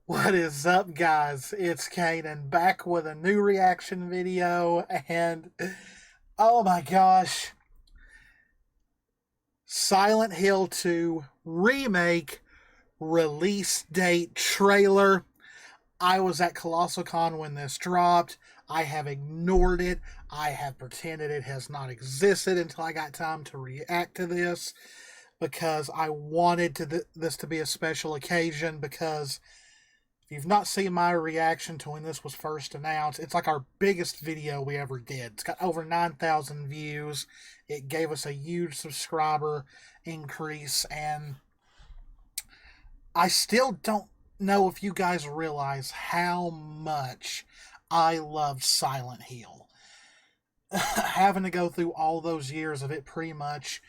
What is up, guys? It's Cannan back with a new reaction video, and oh my gosh, Silent Hill 2 Remake release date trailer. I was at Colossal Con when this dropped. I have ignored it. I have pretended it has not existed until I got time to react to this because I wanted this to be a special occasion because if you've not seen my reaction to when this was first announced, it's like our biggest video we ever did. It's got over 9,000 views. It gave us a huge subscriber increase, and I still don't know if you guys realize how much I loved Silent Hill. Having to go through all those years of it pretty much,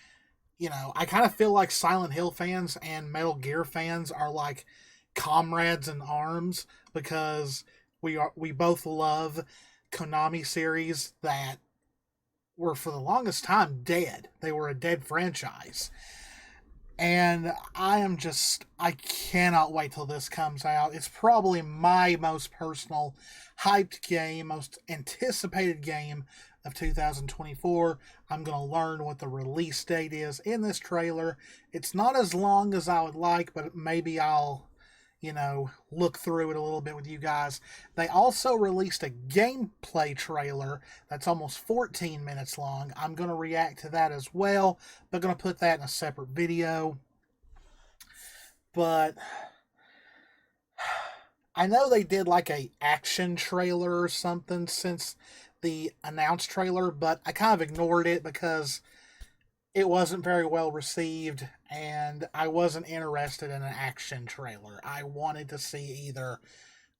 I kind of feel like Silent Hill fans and Metal Gear fans are like comrades in arms because we both love Konami series that were for the longest time dead. They were a dead franchise. And I cannot wait till this comes out. It's probably my most personal hyped game, most anticipated game of 2024. I'm going to learn what the release date is in this trailer. It's not as long as I would like, but maybe I'll look through it a little bit with you guys. They also released a gameplay trailer that's almost 14 minutes long. I'm going to react to that as well, but going to put that in a separate video. But I know they did like a action trailer or something since the announced trailer, but I kind of ignored it because it wasn't very well received, and I wasn't interested in an action trailer. I wanted to see either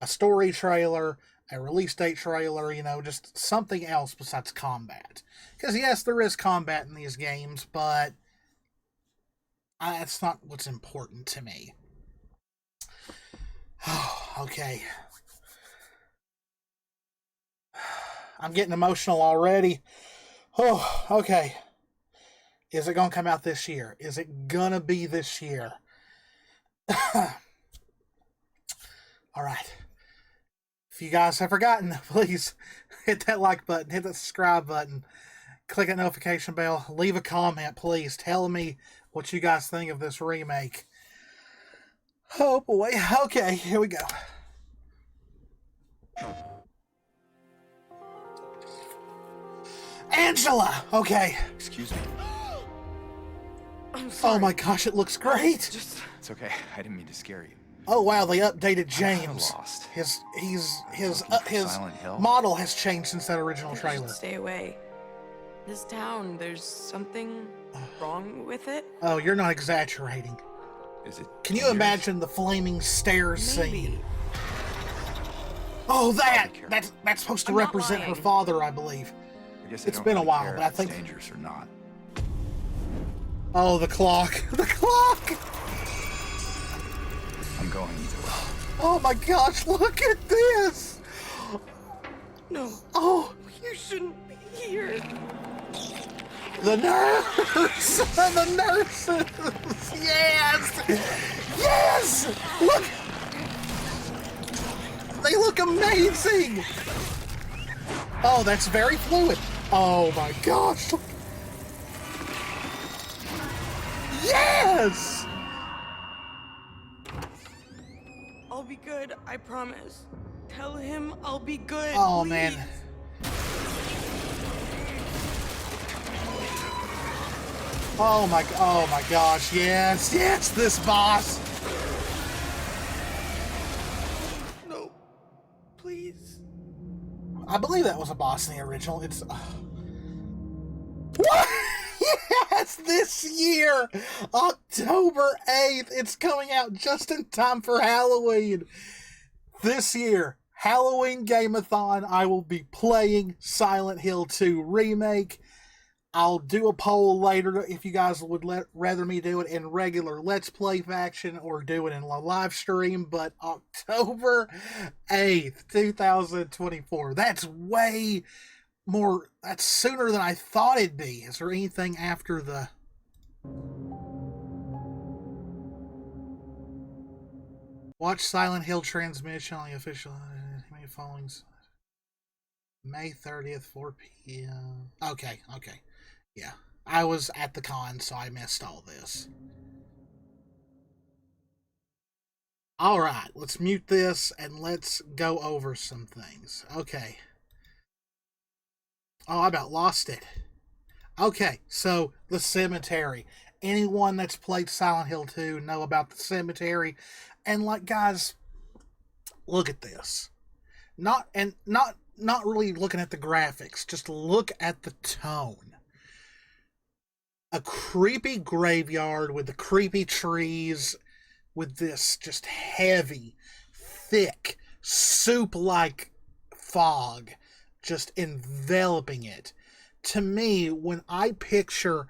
a story trailer, a release date trailer, just something else besides combat. Because, yes, there is combat in these games, but that's not what's important to me. Okay. I'm getting emotional already. Oh, okay. Is it going to come out this year? Is it going to be this year? Alright. If you guys have forgotten, please hit that like button, hit that subscribe button, click that notification bell, leave a comment, please. Tell me what you guys think of this remake. Oh boy. Okay, here we go. Angela! Okay. Excuse me. I'm sorry. Oh my gosh, it looks great. It's okay. I didn't mean to scare you. Oh wow, they updated James. I'm lost. His Silent Hill? model has changed since that original trailer. Stay away. This town, there's something wrong with it. Oh, you're not exaggerating. Is it? Can you dangerous? imagine the flaming stairs Maybe. scene? Oh, that's supposed to I'm not represent her lying. father, I believe. I guess I It's don't been a really while, care but I if think- it's dangerous or not. Oh, the clock. The clock! I'm going either way. Oh my gosh, look at this! No, Oh, you shouldn't be here. the nurse! The nurses! Yes! Yes! Look! They look amazing! Oh, that's very fluid. Oh my gosh! Yes! I'll be good, I promise. Tell him I'll be good. Oh please. man. Oh my gosh, yes, yes, this boss. No, please. I believe that was a boss in the original. It's what? Yes, this year, October 8th. It's coming out just in time for Halloween. This year, Halloween Game-a-thon, I will be playing Silent Hill 2 Remake. I'll do a poll later if you guys would rather me do it in regular Let's Play faction or do it in a live stream, but October 8th, 2024. That's way more, that's sooner than I thought it'd be. Is there anything after the Watch Silent Hill transmission on the official following May 30th, 4 p.m. Okay. Yeah. I was at the con, so I missed all this. Alright, let's mute this and let's go over some things. Okay. Oh, I about lost it. Okay, so the cemetery. Anyone that's played Silent Hill 2 know about the cemetery. And like, guys, look at this. Not really looking at the graphics, just look at the tone. A creepy graveyard with the creepy trees, with this just heavy, thick, soup-like fog just enveloping it. To me, when I picture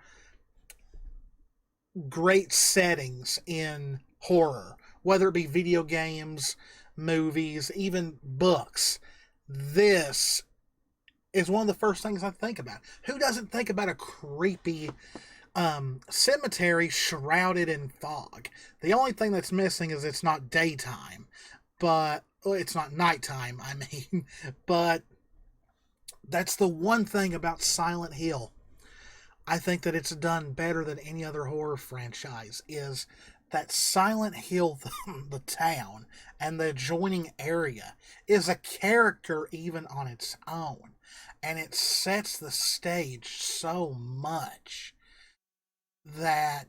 great settings in horror, whether it be video games, movies, even books, this is one of the first things I think about. Who doesn't think about a creepy cemetery shrouded in fog? The only thing that's missing is it's not daytime, but it's not nighttime, I mean, but that's the one thing about Silent Hill. I think that it's done better than any other horror franchise, is that Silent Hill, the town, and the adjoining area is a character even on its own. And it sets the stage so much that's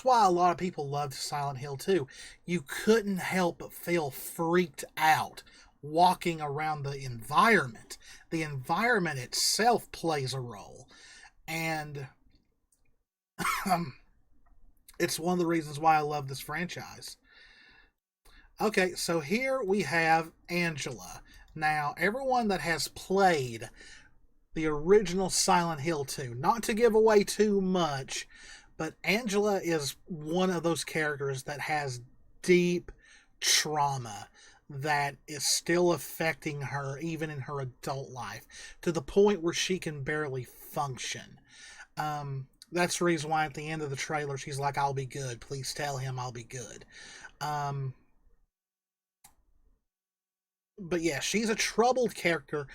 why a lot of people loved Silent Hill 2. You couldn't help but feel freaked out walking around the environment. The environment itself plays a role. And it's one of the reasons why I love this franchise. Okay, so here we have Angela. Now, everyone that has played the original Silent Hill 2, not to give away too much, but Angela is one of those characters that has deep trauma that is still affecting her even in her adult life, to the point where she can barely function. That's the reason why at the end of the trailer she's like, "I'll be good. Please tell him I'll be good." But yeah, she's a troubled character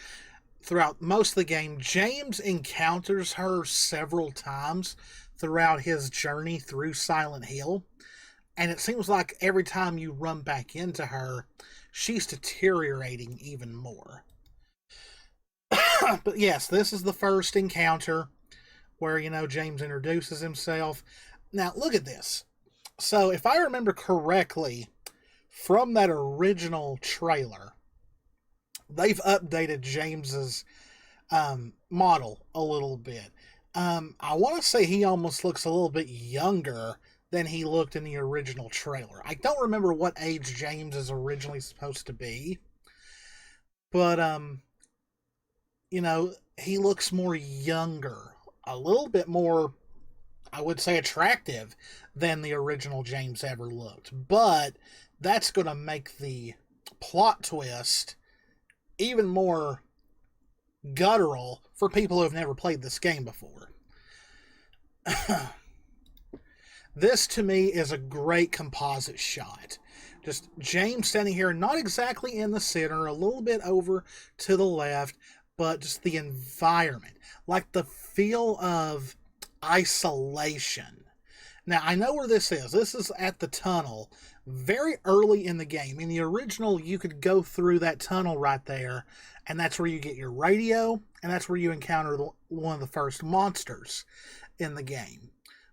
throughout most of the game. James encounters her several times throughout his journey through Silent Hill, and it seems like every time you run back into her, she's deteriorating even more. But yes, this is the first encounter where, James introduces himself. Now, look at this. So, if I remember correctly, from that original trailer, they've updated James's model a little bit. I want to say he almost looks a little bit younger than he looked in the original trailer. I don't remember what age James is originally supposed to be, but he looks more younger, a little bit more, I would say, attractive than the original James ever looked. But that's going to make the plot twist even more guttural for people who have never played this game before. This, to me, is a great composite shot. Just James standing here, not exactly in the center, a little bit over to the left, but just the environment, like the feel of isolation. Now, I know where this is. This is at the tunnel, very early in the game. In the original, you could go through that tunnel right there, and that's where you get your radio, and that's where you encounter one of the first monsters in the game.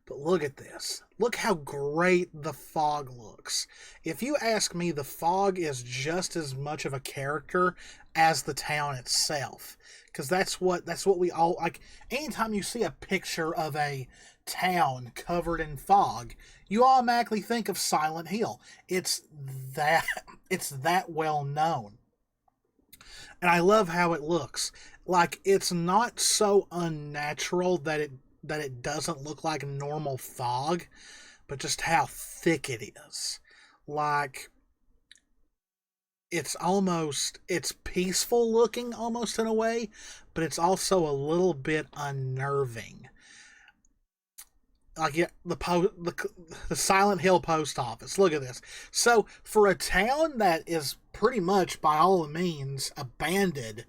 But look at this. Look how great the fog looks. If you ask me, the fog is just as much of a character as the town itself. Because that's what we all like. Anytime you see a picture of a town covered in fog, you automatically think of Silent Hill. It's that well known. And I love how it looks. Like, it's not so unnatural that it doesn't look like normal fog, but just how thick it is. Like, it's peaceful looking almost in a way, but it's also a little bit unnerving. like yeah, the Silent Hill post office. Look at this. So for a town that is pretty much by all means abandoned,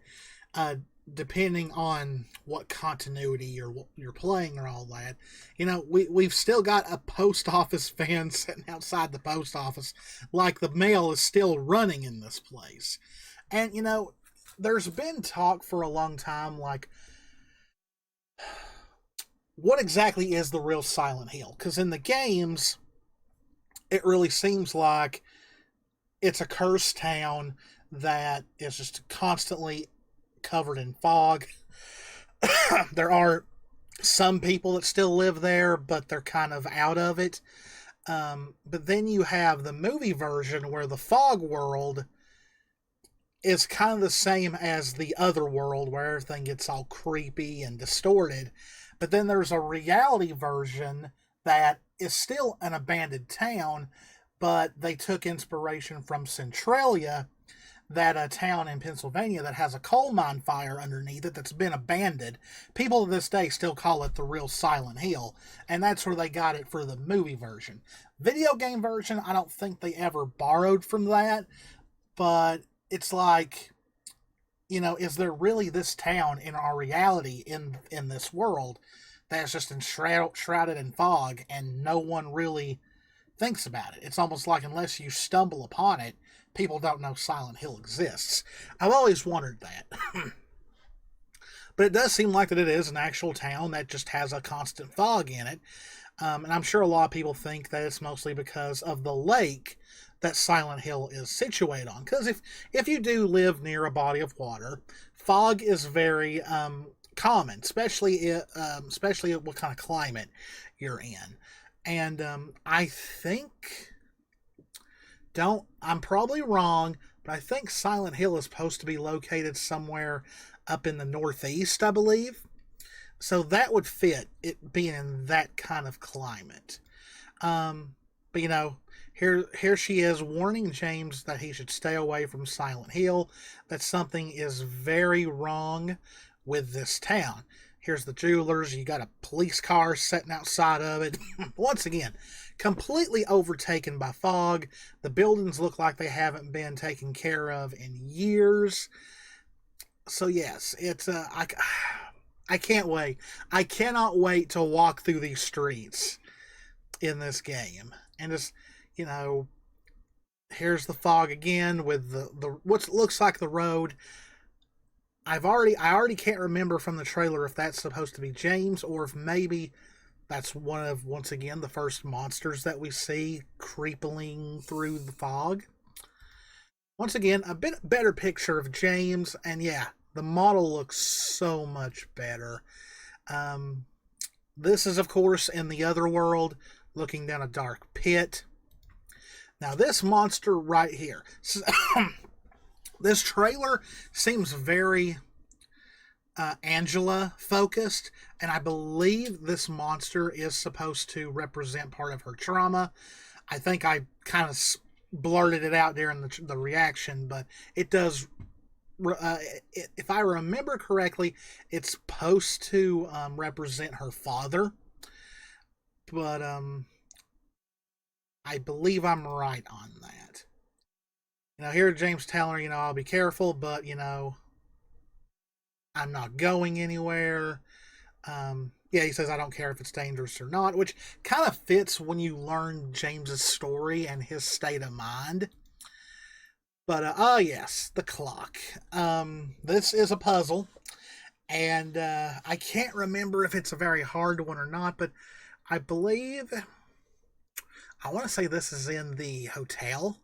uh, depending on what continuity you're playing or all that, we've still got a post office van sitting outside the post office, like the mail is still running in this place. And there's been talk for a long time, like, what exactly is the real Silent Hill? Because in the games, it really seems like it's a cursed town that is just constantly covered in fog. There are some people that still live there, but they're kind of out of it. But then you have the movie version where the fog world is kind of the same as the other world, where everything gets all creepy and distorted. But then there's a reality version that is still an abandoned town, but they took inspiration from Centralia, that a town in Pennsylvania that has a coal mine fire underneath it that's been abandoned. People to this day still call it the real Silent Hill, and that's where they got it for the movie version. Video game version, I don't think they ever borrowed from that, but it's like, is there really this town in our reality in this world that's just shrouded in fog and no one really thinks about it? It's almost like unless you stumble upon it, people don't know Silent Hill exists. I've always wondered that. But it does seem like that it is an actual town that just has a constant fog in it. And I'm sure a lot of people think that it's mostly because of the lake that Silent Hill is situated on. Because if you do live near a body of water, fog is very common, especially what kind of climate you're in. And I think, I'm probably wrong, but I think Silent Hill is supposed to be located somewhere up in the Northeast, I believe. So that would fit, it being in that kind of climate. But here she is warning James that he should stay away from Silent Hill, that something is very wrong with this town. Here's the jewelers. You got a police car sitting outside of it. Once again, completely overtaken by fog. The buildings look like they haven't been taken care of in years. So yes, it's I can't wait. I cannot wait to walk through these streets in this game. And just, here's the fog again with the what looks like the road. I already can't remember from the trailer if that's supposed to be James or if maybe that's once again, the first monsters that we see creeping through the fog. Once again, a bit better picture of James, and yeah, the model looks so much better. This is, of course, in the other world, looking down a dark pit. Now, this monster right here. This trailer seems very Angela focused, and I believe this monster is supposed to represent part of her trauma. I think I kind of blurted it out during the reaction, but it does. If I remember correctly, it's supposed to represent her father, but I believe I'm right on that. Here James telling her, I'll be careful, but, I'm not going anywhere. Yeah, he says, I don't care if it's dangerous or not, which kind of fits when you learn James's story and his state of mind. But, yes, the clock. This is a puzzle, and I can't remember if it's a very hard one or not, but I believe, I want to say this is in the hotel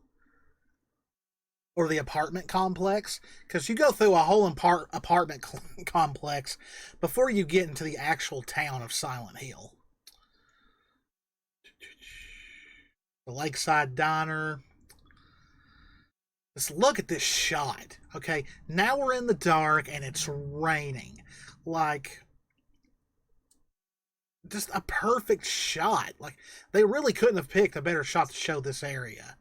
or the apartment complex, because you go through a whole apartment complex before you get into the actual town of Silent Hill. The Lakeside Diner. Let's look at this shot. Okay, now we're in the dark and it's raining. Like, just a perfect shot. Like, they really couldn't have picked a better shot to show this area.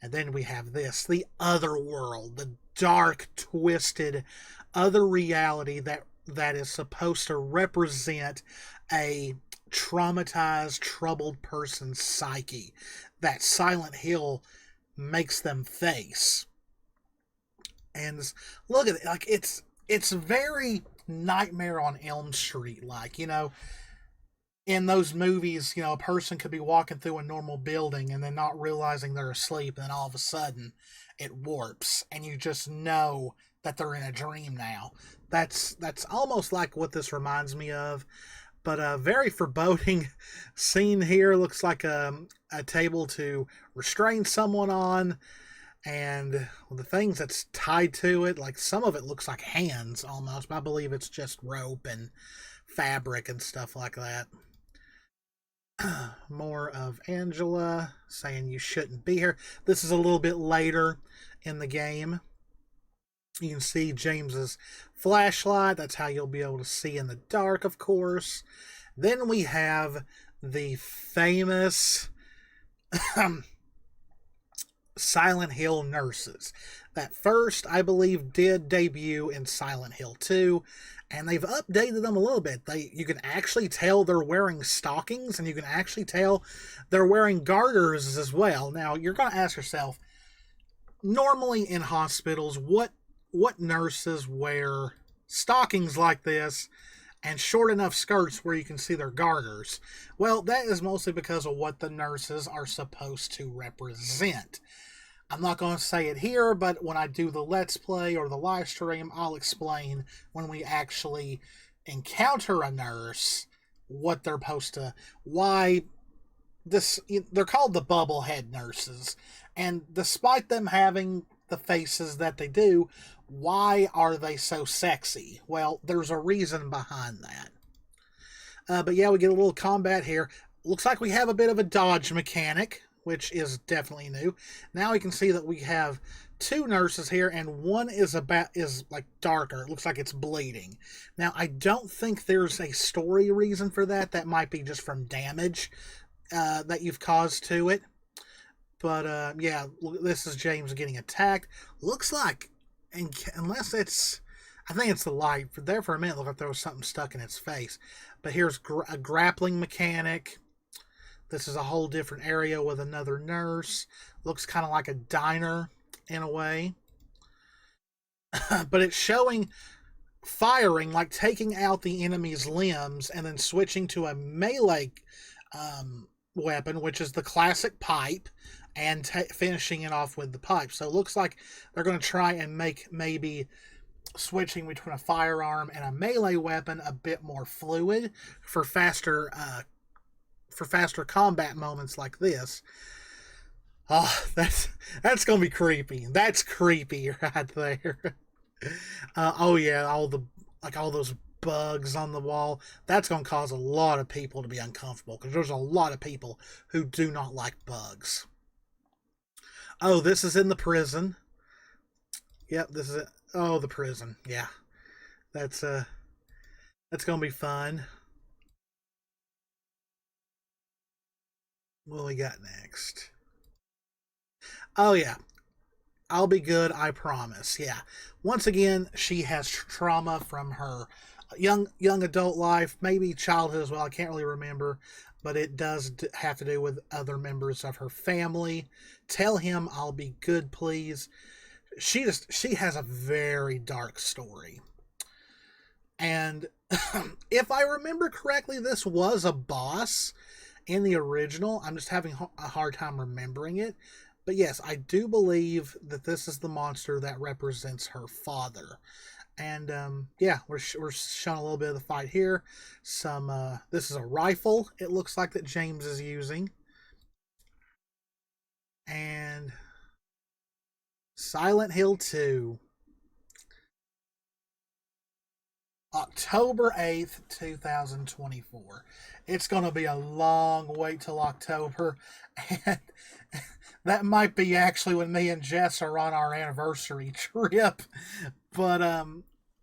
And then we have this, the other world, the dark, twisted other reality that is supposed to represent a traumatized, troubled person's psyche that Silent Hill makes them face. And look at it, like it's very Nightmare on Elm Street, like, you know, in those movies, you know, a person could be walking through a normal building and then not realizing they're asleep, and then all of a sudden it warps and you just know that they're in a dream now. That's almost like what this reminds me of. But a very foreboding scene here. Looks like a table to restrain someone on, and the things that's tied to it, like some of it looks like hands almost, but I believe it's just rope and fabric and stuff like that. More of Angela saying you shouldn't be here. This is a little bit later in the game. You can see James's flashlight. That's how you'll be able to see in the dark, of course. Then we have the famous Silent Hill nurses that first, I believe, did debut in Silent Hill 2, and they've updated them a little bit. You can actually tell they're wearing stockings, and you can actually tell they're wearing garters as well. Now, you're going to ask yourself, normally in hospitals, what nurses wear stockings like this and short enough skirts where you can see their garters? Well, that is mostly because of what the nurses are supposed to represent. I'm not going to say it here, but when I do the Let's Play or the live stream, I'll explain when we actually encounter a nurse what they're supposed to, why this, they're called the bubblehead nurses. And despite them having the faces that they do, why are they so sexy? Well, there's a reason behind that. But yeah, we get a little combat here. Looks like we have a bit of a dodge mechanic, which is definitely new. Now we can see that we have two nurses here, and one is like darker. It looks like it's bleeding. Now, I don't think there's a story reason for that. That might be just from damage that you've caused to it. But yeah, this is James getting attacked. Looks like, unless it's, I think it's the light. There for a minute, looked like there was something stuck in its face. But here's a grappling mechanic. This is a whole different area with another nurse. Looks kind of like a diner in a way. But it's showing firing, like taking out the enemy's limbs and then switching to a melee weapon, which is the classic pipe, and finishing it off with the pipe. So it looks like they're going to try and make maybe switching between a firearm and a melee weapon a bit more fluid for faster combat moments like this. Oh, that's going to be creepy. That's creepy right there. Oh yeah, all those bugs on the wall. That's going to cause a lot of people to be uncomfortable, because there's a lot of people who do not like bugs. Oh, this is in the prison. Yep, this is it. Oh, the prison. Yeah. That's going to be fun. What do we got next? Oh, yeah. I'll be good, I promise. Yeah. Once again, she has trauma from her young adult life, maybe childhood as well. I can't really remember, but it does have to do with other members of her family. Tell him I'll be good, please. She has a very dark story. And if I remember correctly, this was a boss in the original. I'm just having a hard time remembering it. But yes, I do believe that this is the monster that represents her father. And yeah, we're showing a little bit of the fight here. This is a rifle, it looks like, that James is using. And Silent Hill 2. October 8th, 2024. It's going to be a long wait till October. And that might be actually when me and Jess are on our anniversary trip. But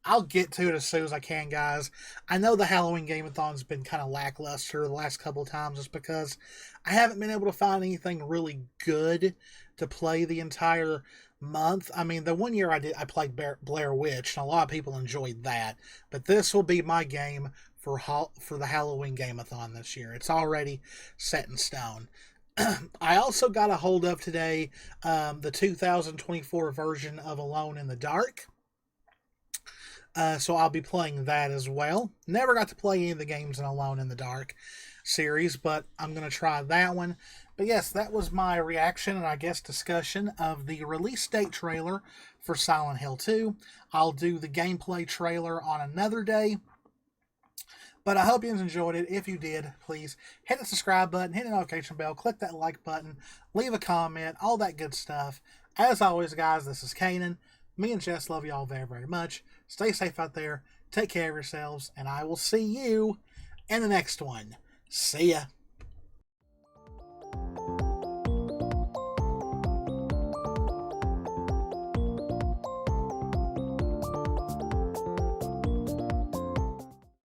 I'll get to it as soon as I can, guys. I know the Halloween Game-a-thon's been kind of lackluster the last couple of times, just because I haven't been able to find anything really good to play the entire month. I mean, the one year I played Blair Witch, and a lot of people enjoyed that. But this will be my game for the Halloween Game-a-thon this year. It's already set in stone. I also got a hold of today the 2024 version of Alone in the Dark. So I'll be playing that as well. Never got to play any of the games in Alone in the Dark series, but I'm going to try that one. But yes, that was my reaction and I guess discussion of the release date trailer for Silent Hill 2. I'll do the gameplay trailer on another day. But I hope you enjoyed it. If you did, please hit the subscribe button, hit the notification bell, click that like button, leave a comment, all that good stuff. As always, guys, this is Cannan. Me and Jess love you all very, very much. Stay safe out there. Take care of yourselves. And I will see you in the next one. See ya.